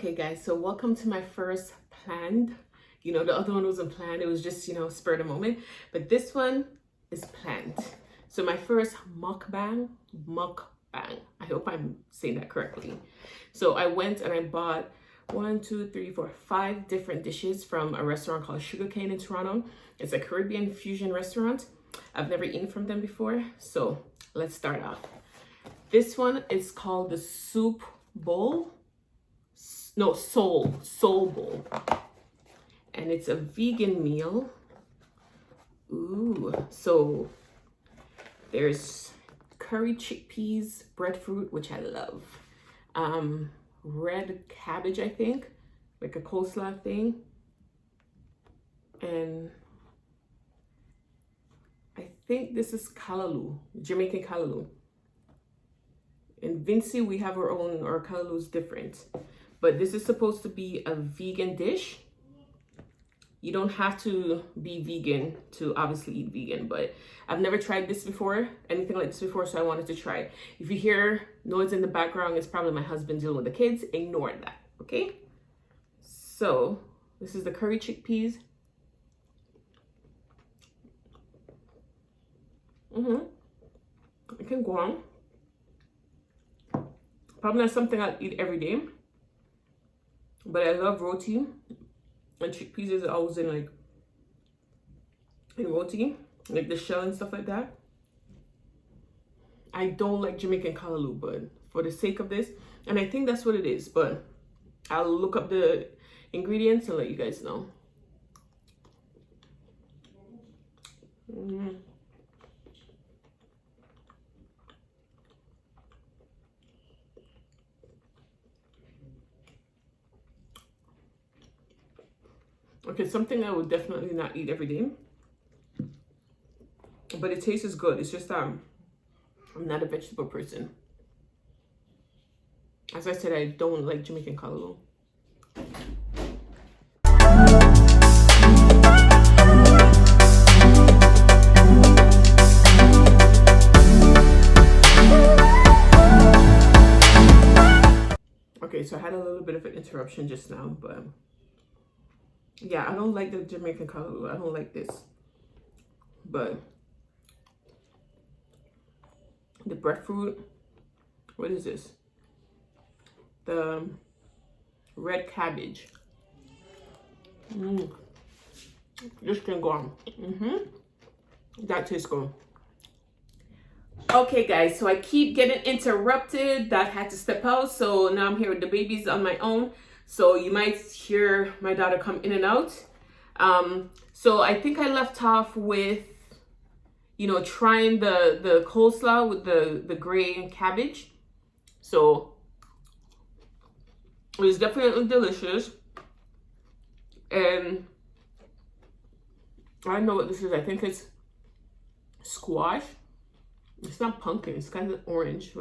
Okay guys, so welcome to my first planned. The other one wasn't planned. It was just, spur of the moment. But this one is planned. So my first mukbang. I hope I'm saying that correctly. So I went and I bought 5 different dishes from a restaurant called Kane in Toronto. It's a Caribbean fusion restaurant. I've never eaten from them before. So let's start off. This one is called the soup bowl. No, soul bowl, and it's a vegan meal. Ooh, so there's curry chickpeas, breadfruit, which I love, red cabbage, I think, like a coleslaw thing, and I think this is callaloo, Jamaican callaloo. In Vinci, we have our own, our callaloo is different. But this is supposed to be a vegan dish. You don't have to be vegan to obviously eat vegan, but I've never tried this before, anything like this before, so I wanted to try it. If you hear noise in the background, it's probably my husband dealing with the kids. Ignore that, okay? So this is the curry chickpeas. It can go on. Probably not something I'll eat every day. But I love roti, and chickpeas is always in roti, like the shell and stuff like that. I don't like Jamaican callaloo, but for the sake of this, and I think that's what it is, but I'll look up the ingredients and let you guys know. Okay, something I would definitely not eat every day, but it tastes good. It's just I'm not a vegetable person. As I said, I don't like Jamaican callaloo. Okay, so I had a little bit of an interruption just now, but yeah, I don't like the Jamaican callaloo. I don't like this. But the breadfruit, what is this? The red cabbage. This can go on. That tastes good. Okay guys, so I keep getting interrupted. That had to step out. So now I'm here with the babies on my own. So you might hear my daughter come in and out. So I think I left off with, trying the coleslaw with the gray cabbage. So it was definitely delicious. And I don't know what this is. I think it's squash. It's not pumpkin. It's kind of orange.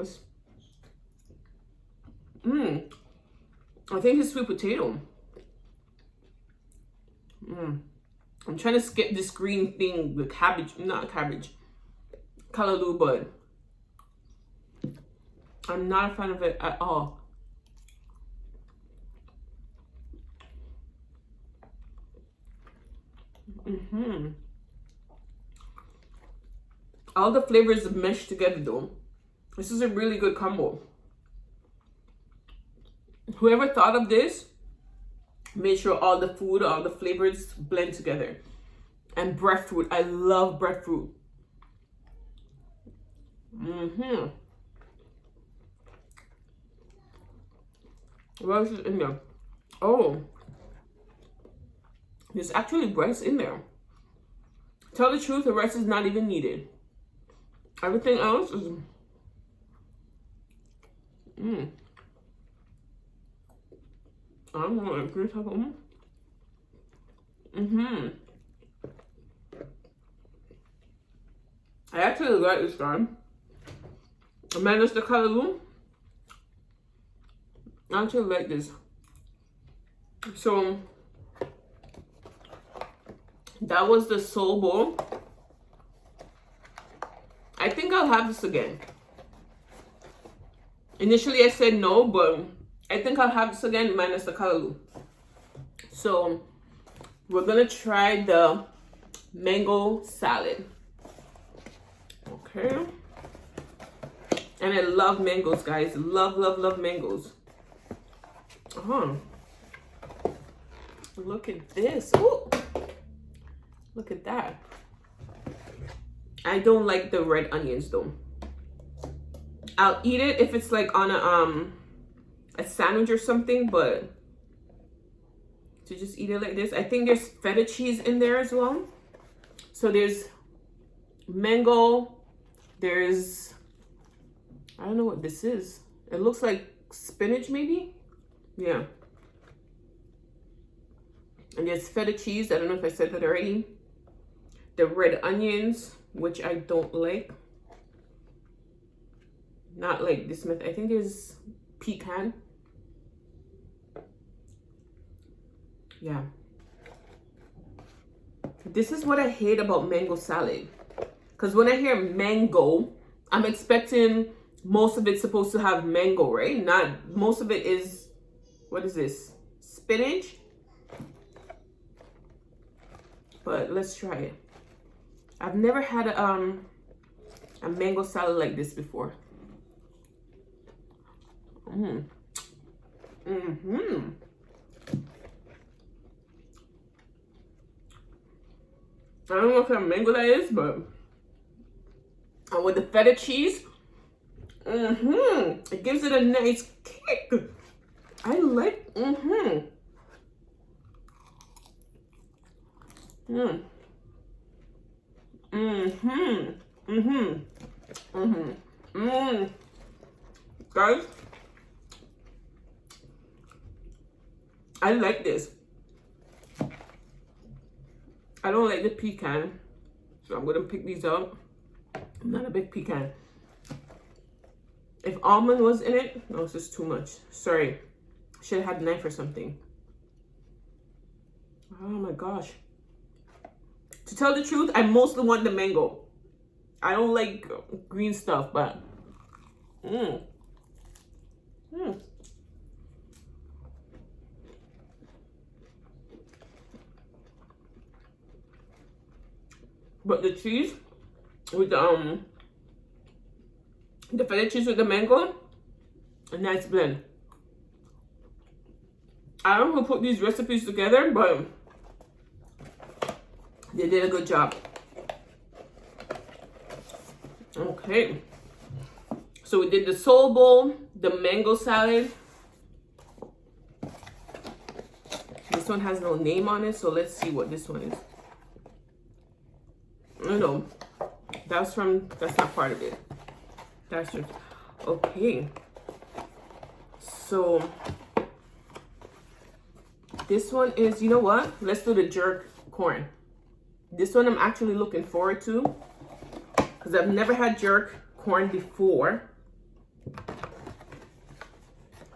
I think it's sweet potato. I'm trying to skip this green thing, the cabbage, not cabbage, callaloo, but I'm not a fan of it at all. All the flavors mesh together though. This is a really good combo. Whoever thought of this made sure all the food, all the flavors blend together. And breadfruit, I love breadfruit. What else is in there? Oh, there's actually rice in there. Tell the truth, the rice is not even needed. Everything else is I don't know, can you talk about I actually like this time. Minus the callaloo. I actually like this. So that was the soul bowl. I think I'll have this again. Initially I said no, but I think I'll have this again minus the callaloo. So we're gonna try the mango salad. Okay. And I love mangoes, guys. Love, love, love mangoes. Look at this. Ooh. Look at that. I don't like the red onions though. I'll eat it if it's like on a sandwich or something, but to just eat it like this. I think there's feta cheese in there as well. So there's mango, there's, I don't know what this is. It looks like spinach maybe? Yeah. And there's feta cheese. I don't know if I said that already. The red onions, which I don't like. Not like this method. I think there's pecan. Yeah. This is what I hate about mango salad. Because when I hear mango, I'm expecting most of it's supposed to have mango, right? Not most of it is, what is this? Spinach? But let's try it. I've never had a mango salad like this before. I don't know what kind of mango that is, but with the feta cheese, it gives it a nice kick. I like, Guys, I like this. I don't like the pecan, so I'm gonna pick these up. I'm not a big pecan. If almond was in it, no, it's just too much. Sorry, should have had a knife or something. Oh my gosh. To tell the truth, I mostly want the mango. I don't like green stuff, but But the cheese with the feta cheese with the mango, a nice blend. I don't know who put these recipes together, but they did a good job. Okay. So we did the soul bowl, the mango salad. This one has no name on it, so let's see what this one is. No, that's not part of it. That's just, okay. So this one is, you know what? Let's do the jerk corn. This one I'm actually looking forward to because I've never had jerk corn before.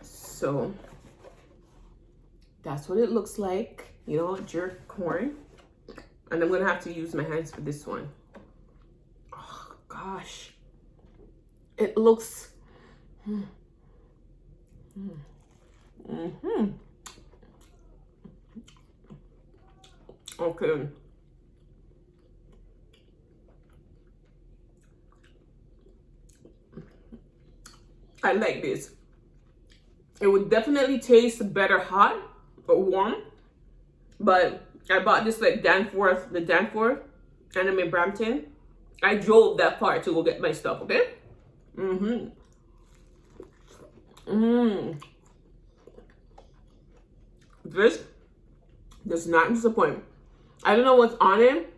So that's what it looks like, you know, jerk corn. And I'm gonna have to use my hands for this one. Oh gosh, it looks okay. I like this. It would definitely taste better hot or warm, but I bought this like Danforth, the Danforth, and I'm in Brampton. I drove that far to go get my stuff, okay? This does not disappoint. I don't know what's on it.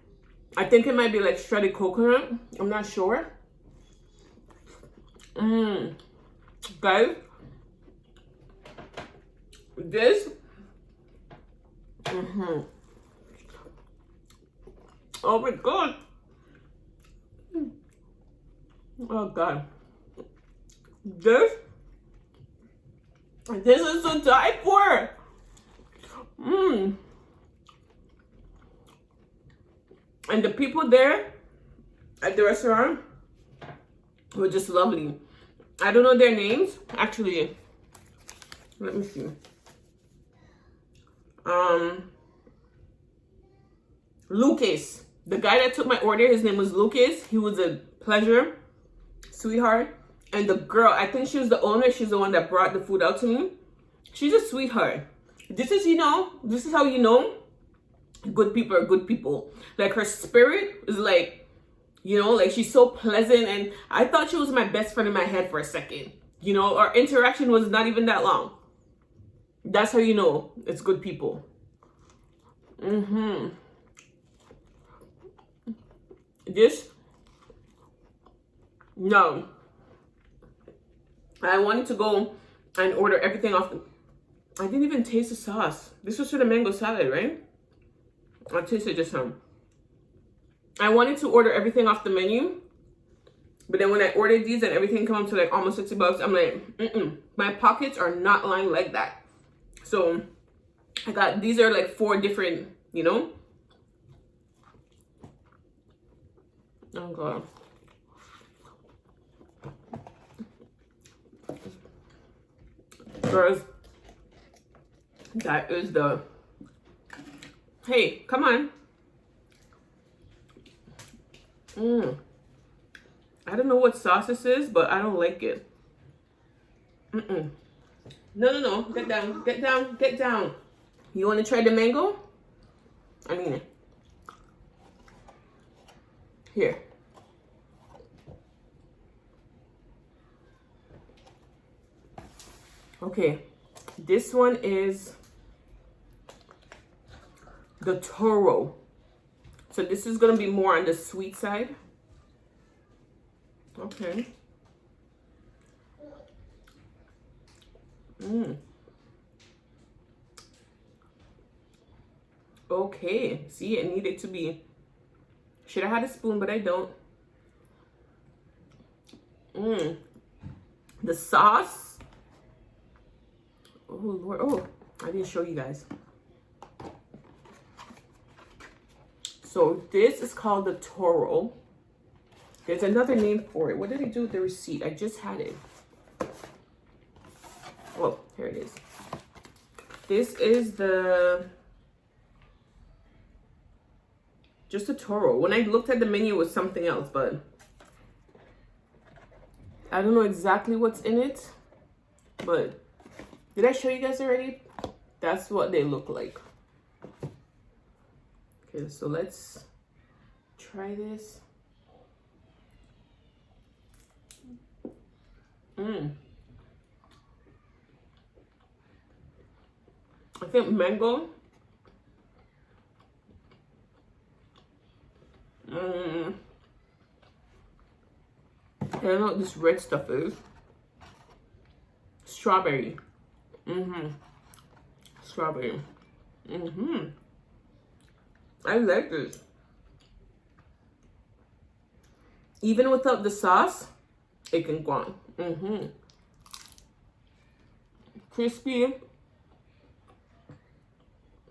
I think it might be like shredded coconut. I'm not sure. Guys, this oh my god. Oh god. This is to die for. And the people there at the restaurant were just lovely. I don't know their names. Actually, Let me see. Lucas. The guy that took my order, his name was Lucas. He was a pleasure, sweetheart. And the girl, I think she was the owner. She's the one that brought the food out to me. She's a sweetheart. This is, you know, this is how you know good people are good people. Like, her spirit is like, you know, like, she's so pleasant. And I thought she was my best friend in my head for a second. You know, our interaction was not even that long. That's how you know it's good people. This, no. I wanted to go and order everything off. I didn't even taste the sauce. This was for the mango salad, right? I tasted just some. I wanted to order everything off the menu. But then when I ordered these and everything came up to like almost 60 bucks, I'm like, my pockets are not lying like that. So I got, these are like 4 different, you know. Oh God. Girls, that is the, hey, come on. I don't know what sauce this is, but I don't like it. No. Get down. Get down. Get down. You want to try the mango? I mean, here. Okay. This one is the Toro. So this is going to be more on the sweet side. Okay. Okay. See, it needed to be. Should have had a spoon, but I don't. The sauce. Oh, Lord. Oh, I didn't show you guys. So this is called the Toro. There's another name for it. What did I do with the receipt? I just had it. Oh, here it is. This is the, just a Toro. When I looked at the menu, it was something else, but I don't know exactly what's in it. But did I show you guys already? That's what they look like. Okay, so let's try this. I think mango. I don't know what this red stuff is. Strawberry. Strawberry. I like this. Even without the sauce, it can go on. Crispy.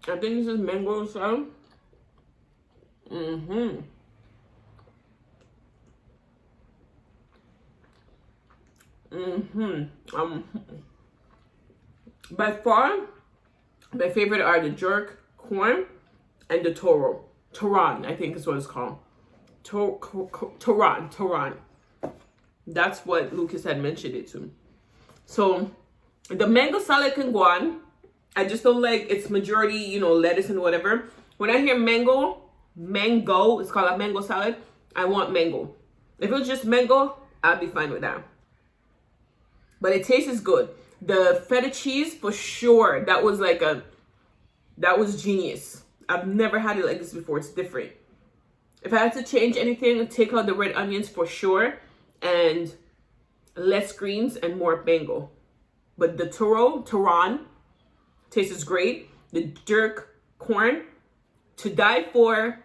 I think this is mango style. By far, my favorite are the jerk corn and the Toro. Toron, I think is what it's called. Toron. That's what Lucas had mentioned it to. So the mango salad can go on. I just don't like its majority, you know, lettuce and whatever. When I hear mango, it's called a mango salad. I want mango. If it was just mango, I'd be fine with that. But it tastes good. The feta cheese, for sure, that was genius. I've never had it like this before. It's different. If I had to change anything, take out the red onions for sure, and less greens and more mango. But the Toron tastes great. The jerk corn, to die for.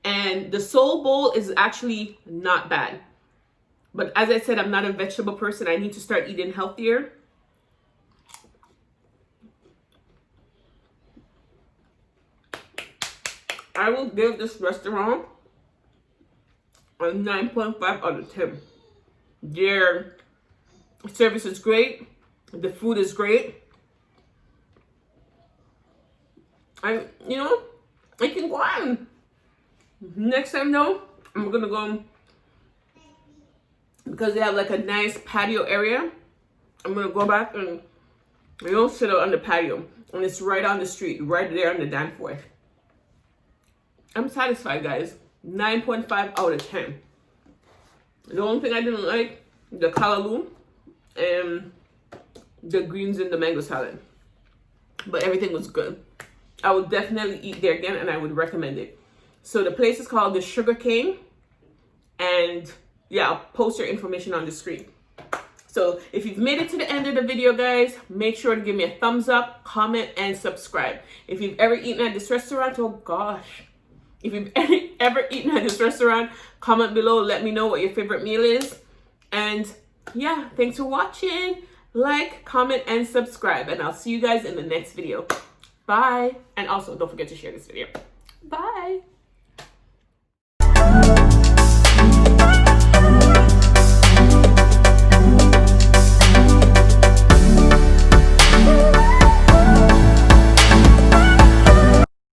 And the soul bowl is actually not bad. But as I said, I'm not a vegetable person. I need to start eating healthier. I will give this restaurant a 9.5 out of 10. Their service is great. The food is great. You know, I can go on. Next time though, I'm gonna go, because they have like a nice patio area. I'm gonna go back and, you know, sit out on the patio, and it's right on the street, right there on the Danforth. I'm satisfied, guys. 9.5 out of 10. The only thing I didn't like, the callaloo and the greens in the mango salad, but everything was good. I would definitely eat there again, and I would recommend it. So the place is called the Sugar Cane, and yeah, I'll post your information on the screen. So if you've made it to the end of the video, guys, make sure to give me a thumbs up, comment, and subscribe. If you've ever eaten at this restaurant, oh gosh, if you've ever eaten at this restaurant, comment below, let me know what your favorite meal is. And yeah, thanks for watching. Like, comment, and subscribe, and I'll see you guys in the next video. Bye. And also, don't forget to share this video. Bye.